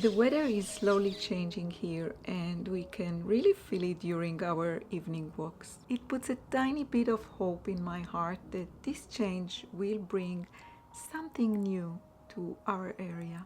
The weather is slowly changing here and we can really feel it during our evening walks. It puts a tiny bit of hope in my heart that this change will bring something new to our area.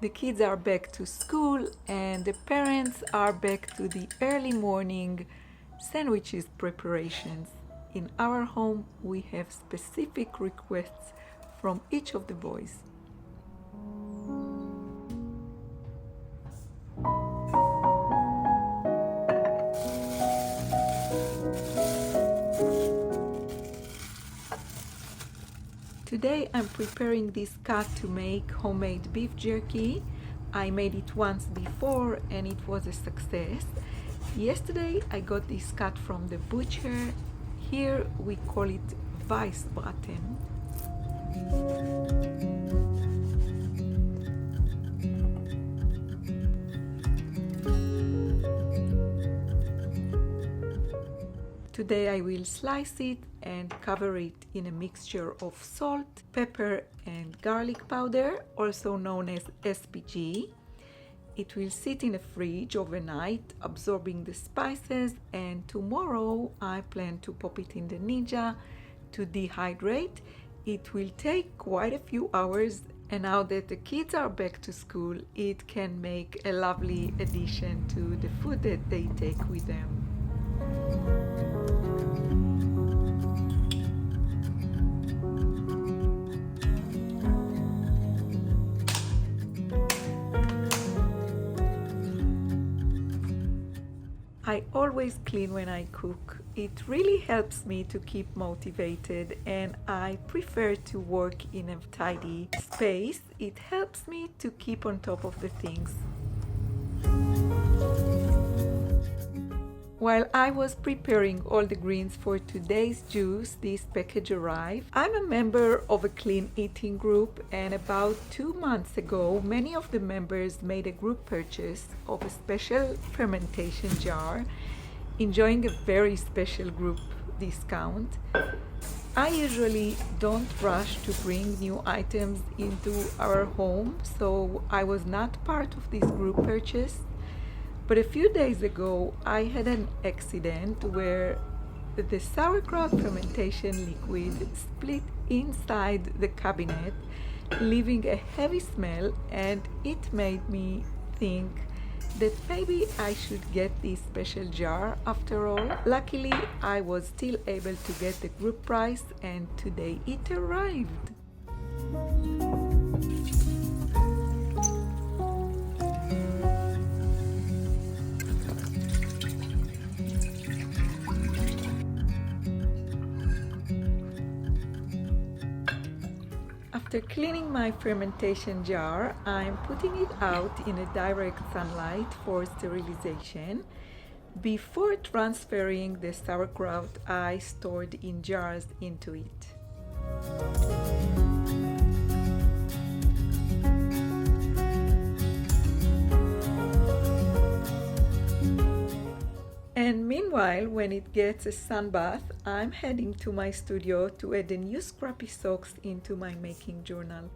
The kids are back to school and the parents are back to the early morning sandwiches preparations. In our home, we have specific requests from each of the boys. Today I'm preparing this cut to make homemade beef jerky. I made it once before and it was a success. Yesterday I got this cut from the butcher. Here we call it Weissbraten. Today I will slice it and cover it in a mixture of salt, pepper and garlic powder, also known as SPG. It will sit in the fridge overnight, absorbing the spices, and tomorrow I plan to pop it in the Ninja to dehydrate. It will take quite a few hours, and now that the kids are back to school, it can make a lovely addition to the food that they take with them. I always clean when I cook. It really helps me to keep motivated and I prefer to work in a tidy space. It helps me to keep on top of the things. While I was preparing all the greens for today's juice, this package arrived. I'm a member of a clean eating group, and about 2 months ago, many of the members made a group purchase of a special fermentation jar, enjoying a very special group discount. I usually don't rush to bring new items into our home, so I was not part of this group purchase. But a few days ago, I had an accident where the sauerkraut fermentation liquid split inside the cabinet, leaving a heavy smell, and it made me think that maybe I should get this special jar after all. Luckily, I was still able to get the group price, and today it arrived. After cleaning my fermentation jar, I'm putting it out in a direct sunlight for sterilization. Before transferring the sauerkraut I stored in jars into it. And meanwhile, when it gets a sun bath, I'm heading to my studio to add the new Scrappy socks into my making journal.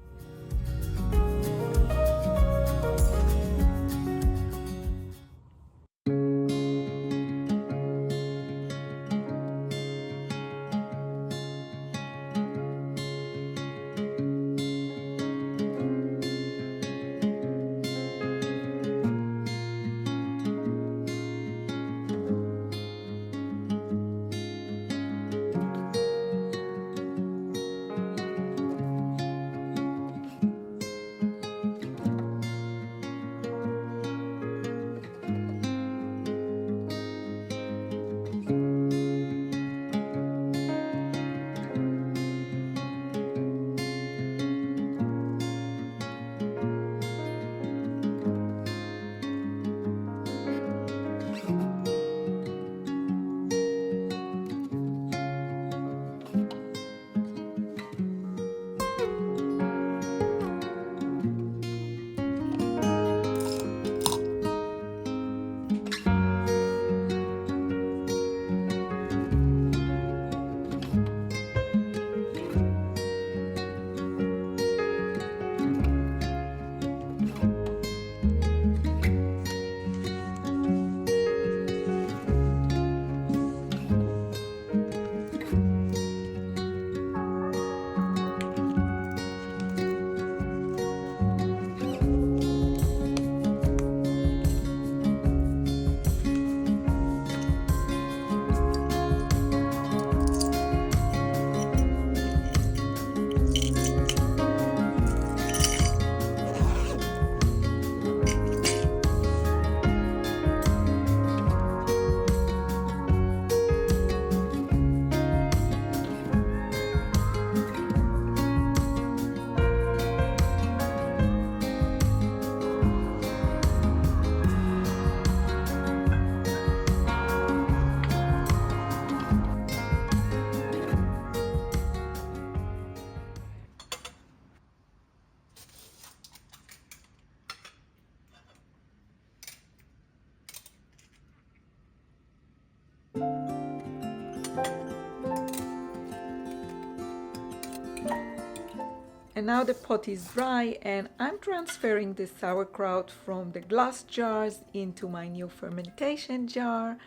And now the pot is dry and I'm transferring the sauerkraut from the glass jars into my new fermentation jar.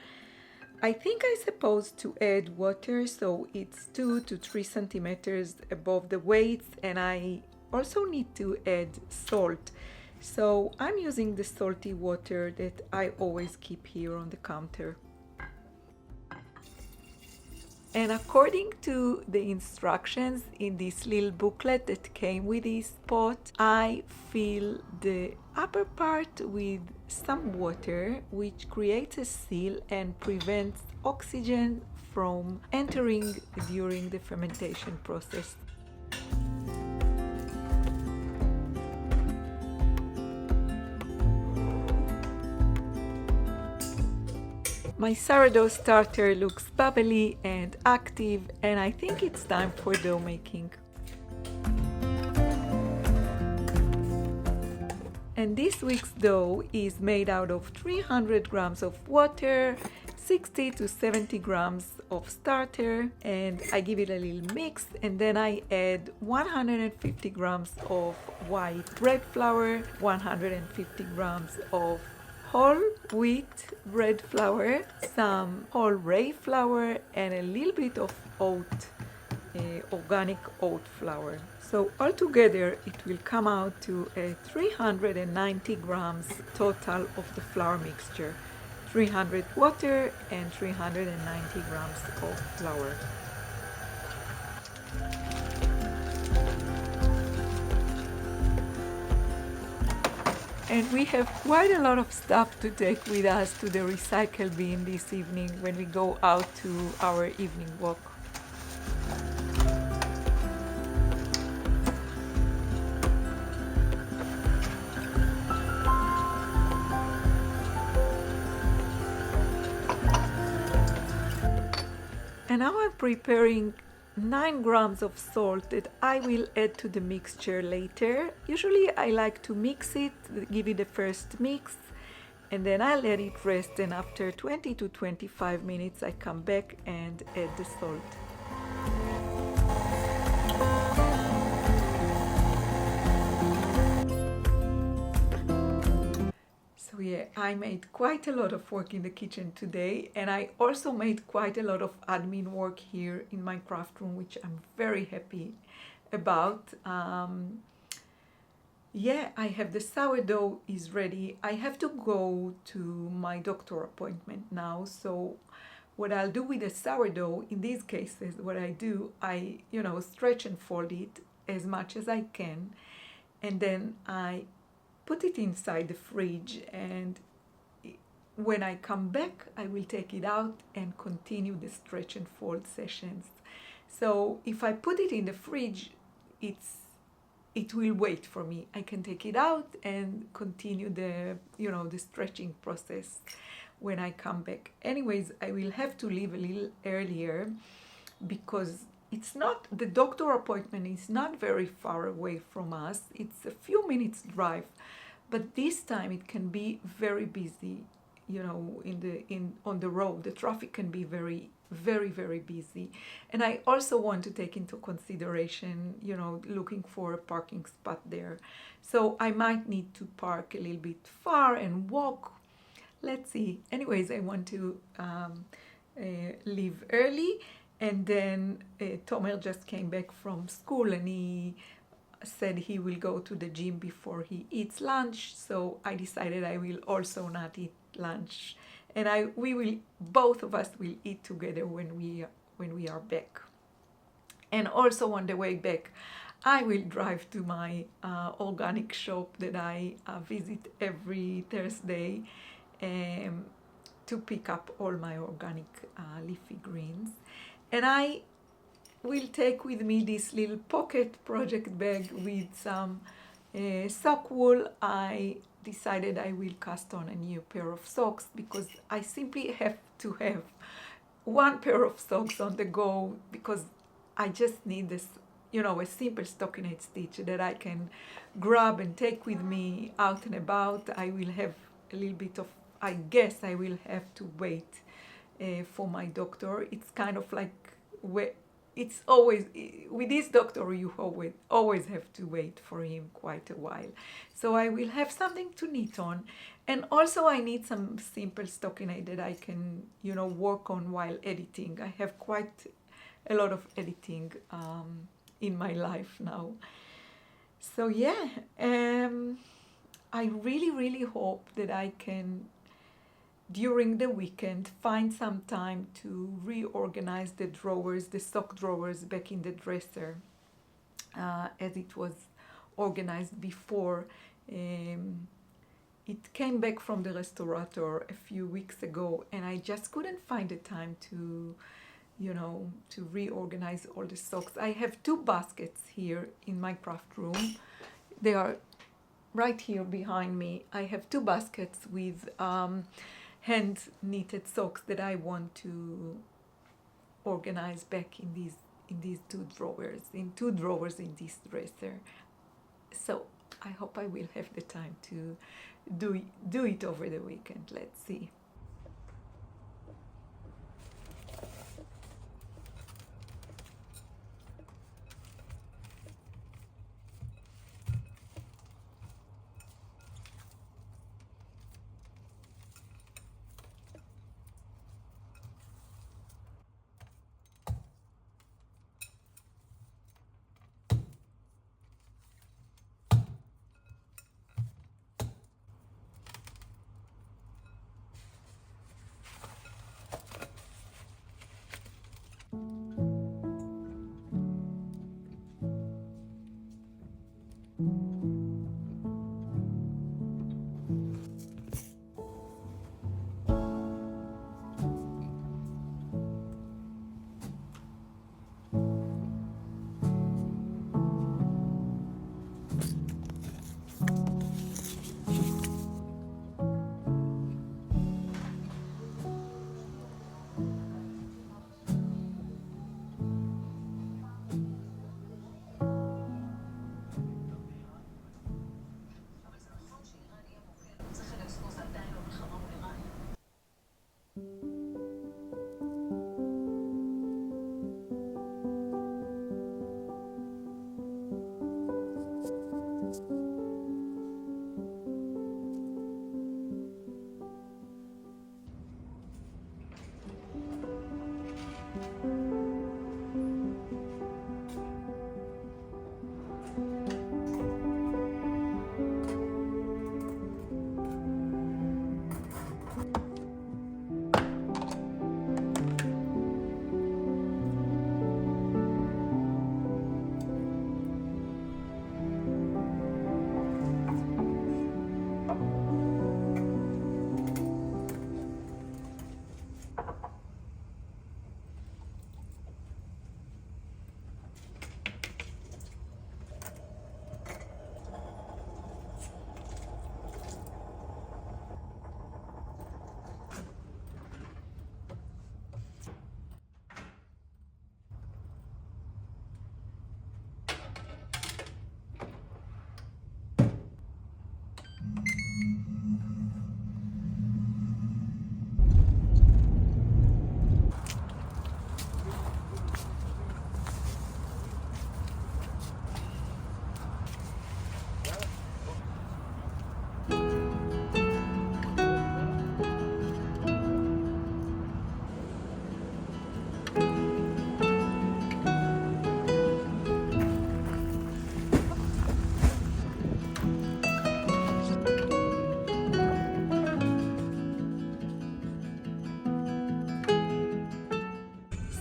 I think I'm supposed to add water, so it's 2 to 3 centimeters above the weight, and I also need to add salt. So I'm using the salty water that I always keep here on the counter. And according to the instructions in this little booklet that came with this pot, I fill the upper part with some water, which creates a seal and prevents oxygen from entering during the fermentation process. My sourdough starter looks bubbly and active, and I think it's time for dough making. And this week's dough is made out of 300 grams of water, 60 to 70 grams of starter, and I give it a little mix, and then I add 150 grams of white bread flour, 150 grams of whole wheat bread flour, some whole rye flour, and a little bit of organic oat flour. So altogether it will come out to 390 grams total of the flour mixture, 300 water and 390 grams of flour. And we have quite a lot of stuff to take with us to the recycle bin this evening when we go out to our evening walk. And now I'm preparing 9 grams of salt that I will add to the mixture later. Usually I like to mix it, give it the first mix, and then I let it rest, and after 20 to 25 minutes I come back and add the salt. So yeah, I made quite a lot of work in the kitchen today, and I also made quite a lot of admin work here in my craft room, which I'm very happy about. Yeah, I have the sourdough is ready. I have to go to my doctor appointment now, so what I'll do with the sourdough in these cases, what I do, I stretch and fold it as much as I can, and then I put it inside the fridge, and when I come back I will take it out and continue the stretch and fold sessions. So if I put it in the fridge, it will wait for me. I can take it out and continue the stretching process when I come back. Anyways, I will have to leave a little earlier because the doctor appointment is not very far away from us. It's a few minutes drive, but this time it can be very busy, on the road. The traffic can be very, very, very busy. And I also want to take into consideration, looking for a parking spot there. So I might need to park a little bit far and walk. Let's see. Anyways, I want to leave early. And then Tomer just came back from school, and he said he will go to the gym before he eats lunch. So I decided I will also not eat lunch, and both of us will eat together when we are back. And also on the way back, I will drive to my organic shop that I visit every Thursday to pick up all my organic leafy greens. And I will take with me this little pocket project bag with some sock wool. I decided I will cast on a new pair of socks because I simply have to have one pair of socks on the go, because I just need this, a simple stockinette stitch that I can grab and take with me out and about. I will have a little bit of, I guess I will have to wait for my doctor. It's kind of like it's always, with this doctor, you always have to wait for him quite a while. So I will have something to knit on. And also I need some simple stockinette that I can, work on while editing. I have quite a lot of editing in my life now. So yeah, I really, really hope that I can, during the weekend, find some time to reorganize the drawers, the sock drawers back in the dresser as it was organized before. It came back from the restaurateur a few weeks ago, and I just couldn't find the time to reorganize all the socks. I have 2 baskets here in my craft room. They are right here behind me. I have 2 baskets with hand knitted socks that I want to organize back in these 2 drawers, in this dresser. So I hope I will have the time to do it over the weekend. Let's see.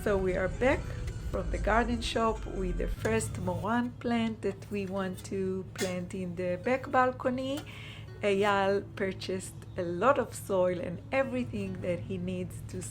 So we are back from the garden shop with the first Moran plant that we want to plant in the back balcony. Eyal purchased a lot of soil and everything that he needs to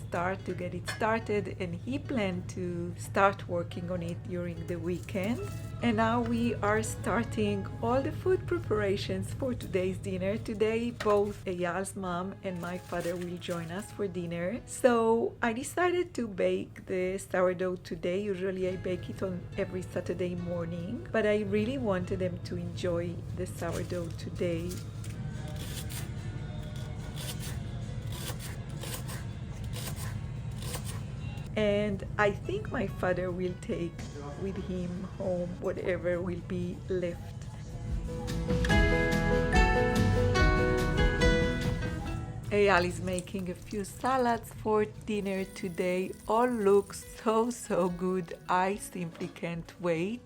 get it started, and he planned to start working on it during the weekend. And now we are starting all the food preparations for today's dinner. Today both Eyal's mom and my father will join us for dinner. So I decided to bake the sourdough today. Usually I bake it on every Saturday morning, but I really wanted them to enjoy the sourdough today. And I think my father will take with him home whatever will be left. Eyal is making a few salads for dinner today. All looks so good. I simply can't wait.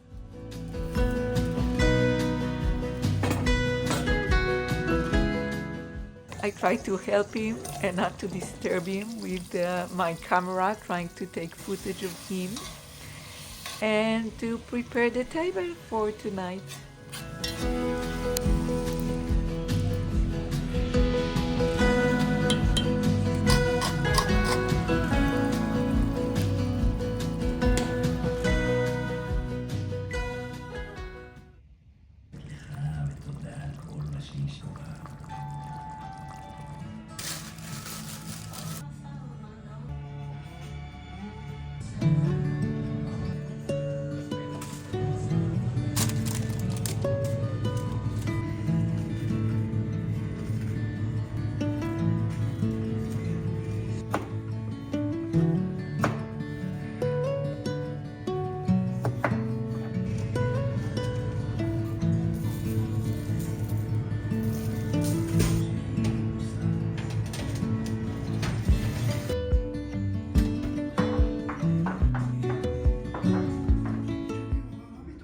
I try to help him and not to disturb him with my camera, trying to take footage of him and to prepare the table for tonight.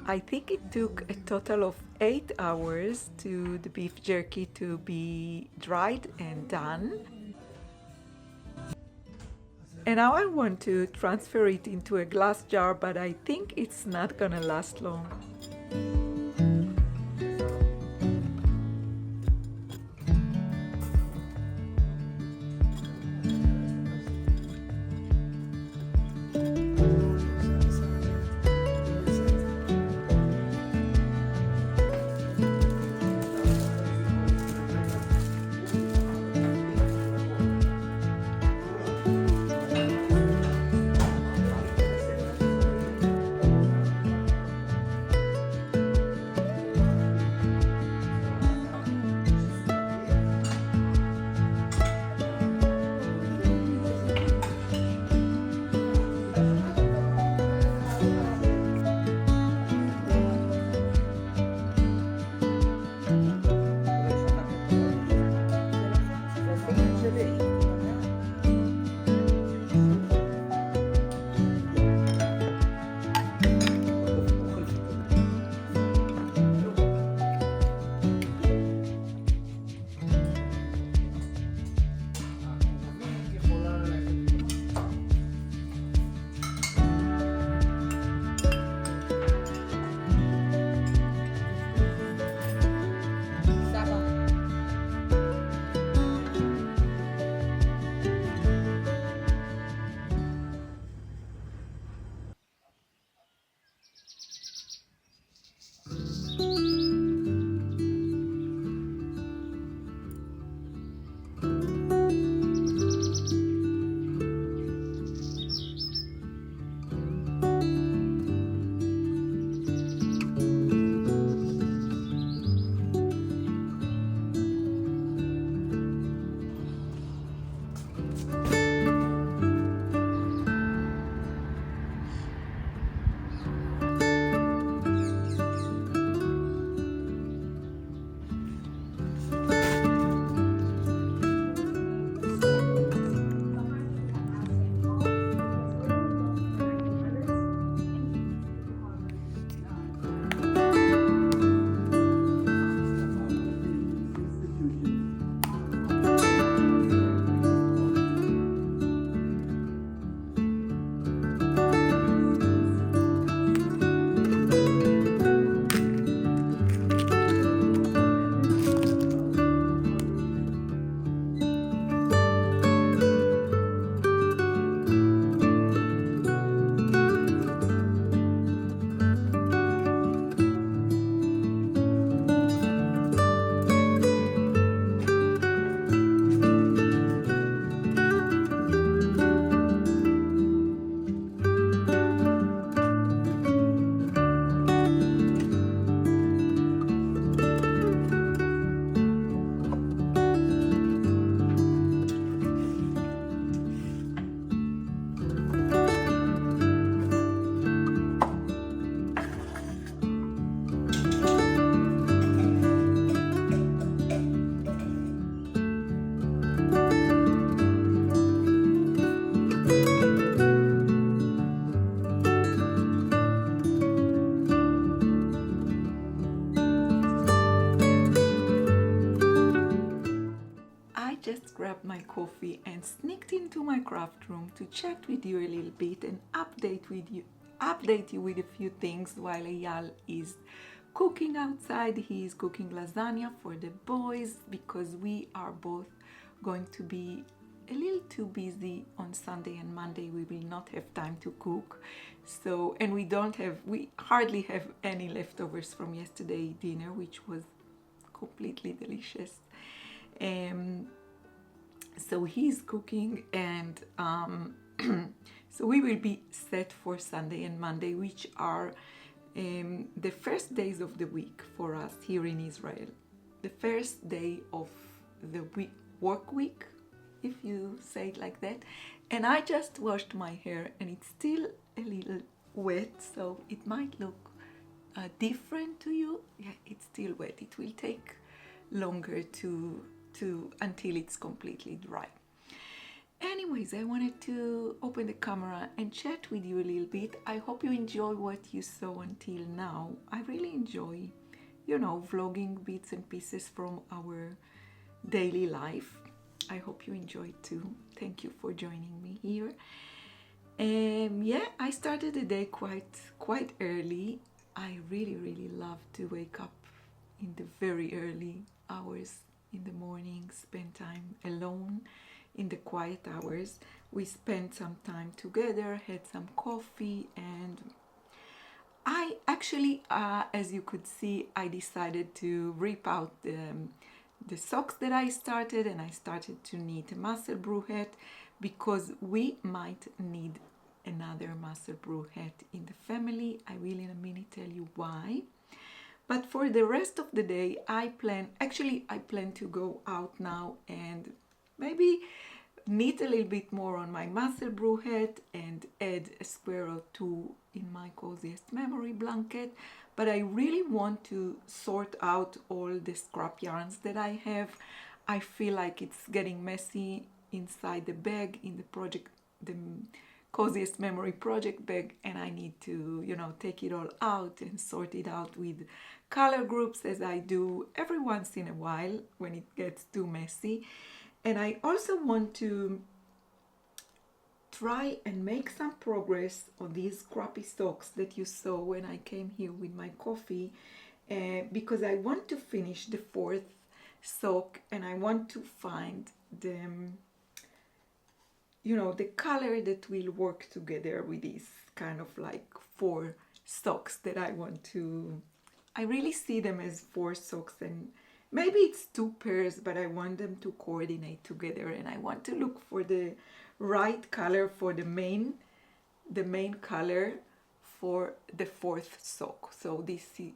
I think it took a total of 8 hours to the beef jerky to be dried and done. And now I want to transfer it into a glass jar, but I think it's not gonna last long. just grabbed my coffee and sneaked into my craft room to chat with you a little bit and update you with a few things while Eyal is cooking outside. He is cooking lasagna for the boys because we are both going to be a little too busy on Sunday and Monday. We will not have time to cook. So, and we hardly have any leftovers from yesterday dinner, which was completely delicious. So he's cooking, and so we will be set for Sunday and Monday, which are the first days of the week for us here in Israel. The first day of the work week, if you say it like that. And I just washed my hair and it's still a little wet, so it might look different to you. Yeah, it's still wet. It will take longer to until it's completely dry. Anyways, I wanted to open the camera and chat with you a little bit. I hope you enjoy what you saw until now. I really enjoy, vlogging bits and pieces from our daily life. I hope you enjoyed too. Thank you for joining me here. I started the day quite early. I really love to wake up in the very early hours in the morning, spend time alone in the quiet hours. We spent some time together, had some coffee, and I actually, as you could see, I decided to rip out the socks that I started, and I started to knit a muscle brew hat because we might need another muscle brew hat in the family. I will in a minute tell you why. But for the rest of the day, I plan to go out now and maybe knit a little bit more on my muscle brew hat and add a square or two in my coziest memory blanket. But I really want to sort out all the scrap yarns that I have. I feel like it's getting messy inside the bag in the coziest memory project bag, and I need to, take it all out and sort it out with color groups, as I do every once in a while when it gets too messy. And I also want to try and make some progress on these scrappy socks that you saw when I came here with my coffee, because I want to finish the fourth sock and I want to find them, the color that will work together with these kind of like 4 socks that I really see them as 4 socks, and maybe it's 2 pairs, but I want them to coordinate together, and I want to look for the right color for the main color for the 4th sock. So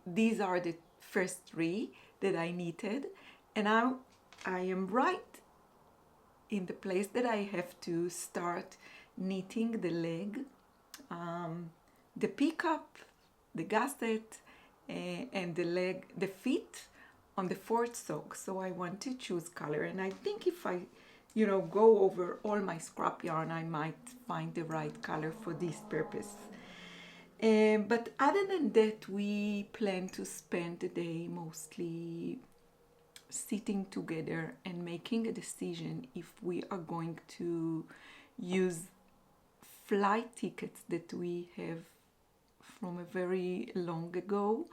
these are the first 3 that I knitted, and now I am right in the place that I have to start knitting the leg, the pickup, the gusset, and the feet on the 4th sock. So I want to choose color, and I think if I go over all my scrap yarn, I might find the right color for this purpose. But other than that, we plan to spend the day mostly sitting together and making a decision if we are going to use flight tickets that we have from a very long ago.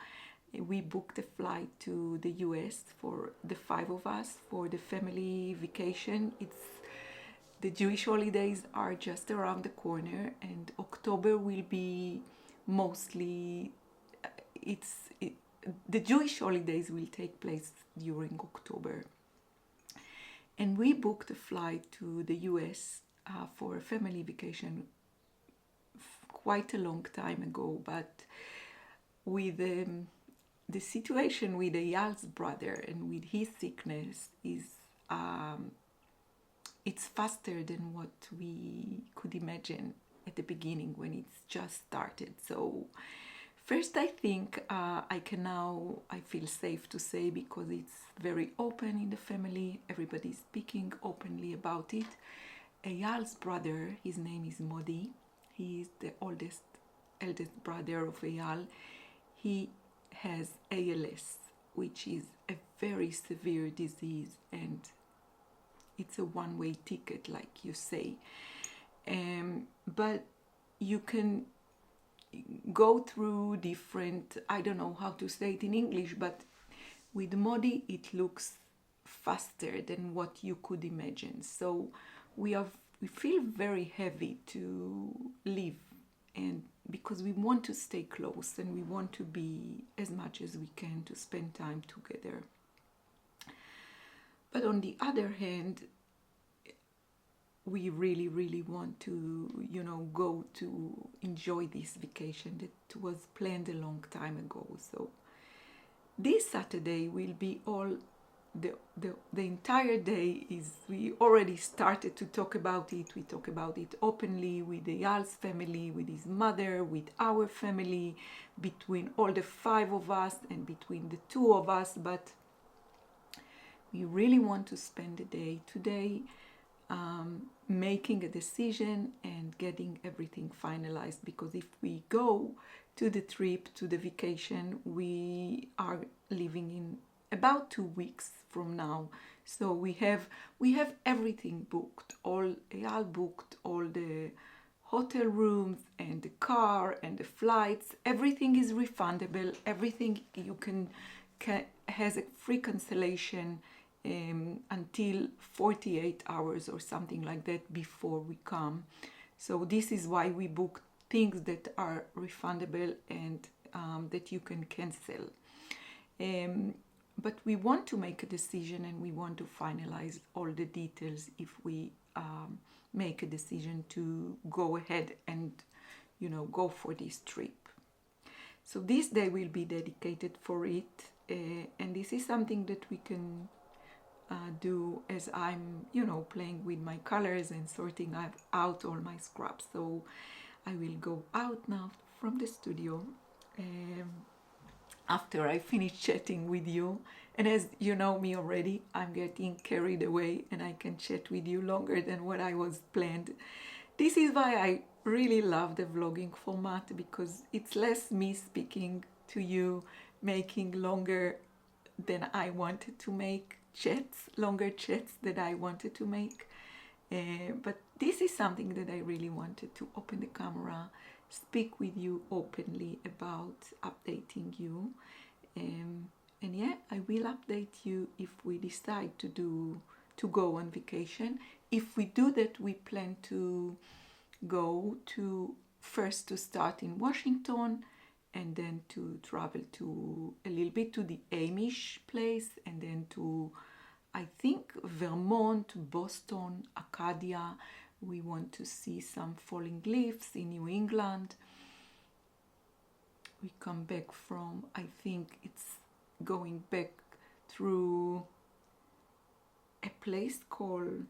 We booked a flight to the US for the 5 of us for the family vacation. The Jewish holidays are just around the corner, and October will be mostly, the Jewish holidays will take place during October. And we booked a flight to the US for a family vacation quite a long time ago, but with the situation with Eyal's brother and with his sickness it's faster than what we could imagine at the beginning when it's just started. So first, I think I feel safe to say, because it's very open in the family, everybody's speaking openly about it. Eyal's brother, his name is Modi, he is the eldest brother of Eyal. He has ALS, which is a very severe disease, and it's a one-way ticket, like you say. But you can go through different, I don't know how to say it in English, but with Modi it looks faster than what you could imagine. So we feel very heavy to live, and because we want to stay close and we want to be as much as we can to spend time together. But on the other hand, we really, really want to, go to enjoy this vacation that was planned a long time ago. So this Saturday will be all the entire day is, we already started to talk about it. We talk about it openly with Eyal's family, with his mother, with our family, between all the 5 of us and between the 2 of us. But we really want to spend the day today making a decision and getting everything finalized, because if we go to the trip, to the vacation, we are leaving in about 2 weeks from now. So we have everything booked. Eyal booked all the hotel rooms and the car and the flights. Everything is refundable. Everything you can has a free cancellation until 48 hours or something like that before we come. So this is why we book things that are refundable and that you can cancel. But we want to make a decision, and we want to finalize all the details if we make a decision to go ahead and go for this trip. So this day will be dedicated for it, and this is something that we can do as I'm playing with my colors and sorting out all my scraps. So I will go out now from the studio after I finish chatting with you. And as you know me already, I'm getting carried away and I can chat with you longer than what I was planned. This is why I really love the vlogging format, because it's less me speaking to you, making longer than I wanted to make longer chats that I wanted to make. But this is something that I really wanted to open the camera, speak with you openly about, updating you. And yeah, I will update you if we decide to go on vacation. If we do that, we plan to go to start in Washington, and then to travel to a little bit to the Amish place, and then to, I think, Vermont, Boston, Acadia. We want to see some falling leaves in New England. We come back from, I think it's going back through a place called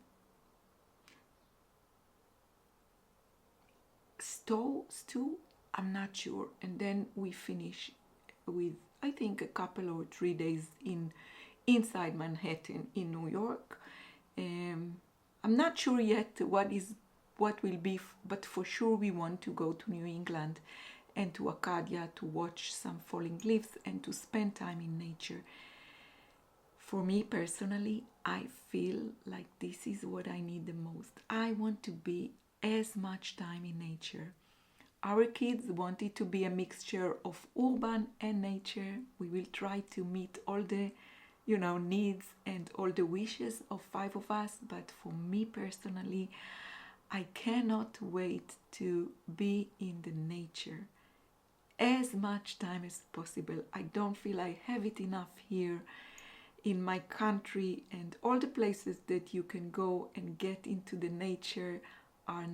Stew, I'm not sure. And then we finish with, I think, a couple or 3 days inside Manhattan in New York. I'm not sure yet what will be, but for sure we want to go to New England and to Acadia to watch some falling leaves and to spend time in nature. For me personally, I feel like this is what I need the most. I want to be as much time in nature. Our kids want it to be a mixture of urban and nature. We will try to meet all the needs and all the wishes of 5 of us. But for me personally, I cannot wait to be in the nature as much time as possible. I don't feel I have it enough here in my country, and all the places that you can go and get into the nature are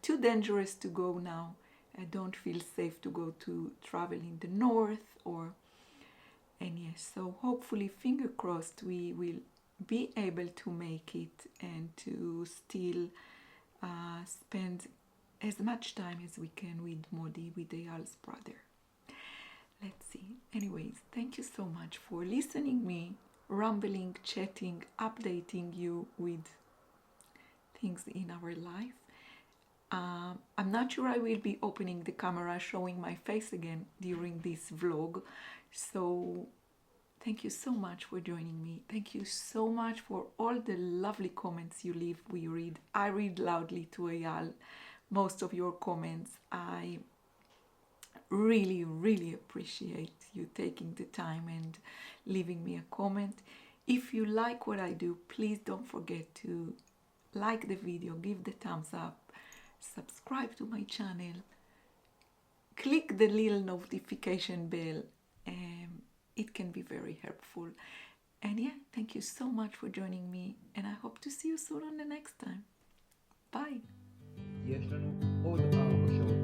too dangerous to go now. I don't feel safe to go to travel in the north and yes, so hopefully, finger crossed, we will be able to make it and to still spend as much time as we can with Modi, with Eyal's brother. Let's see. Anyways, thank you so much for listening me, rambling, chatting, updating you with things in our life. I'm not sure I will be opening the camera, showing my face again during this vlog. So Thank you so much for joining me. Thank you so much for all the lovely comments you leave. We read. I read loudly to Eyal most of your comments. I really appreciate you taking the time and leaving me a comment. If you like what I do, please don't forget to like the video, give the thumbs up, subscribe to my channel, click the little notification bell. It can be very helpful. And yeah, thank you so much for joining me, and I hope to see you soon on the next time. Bye. יש לנו עוד 4 שעות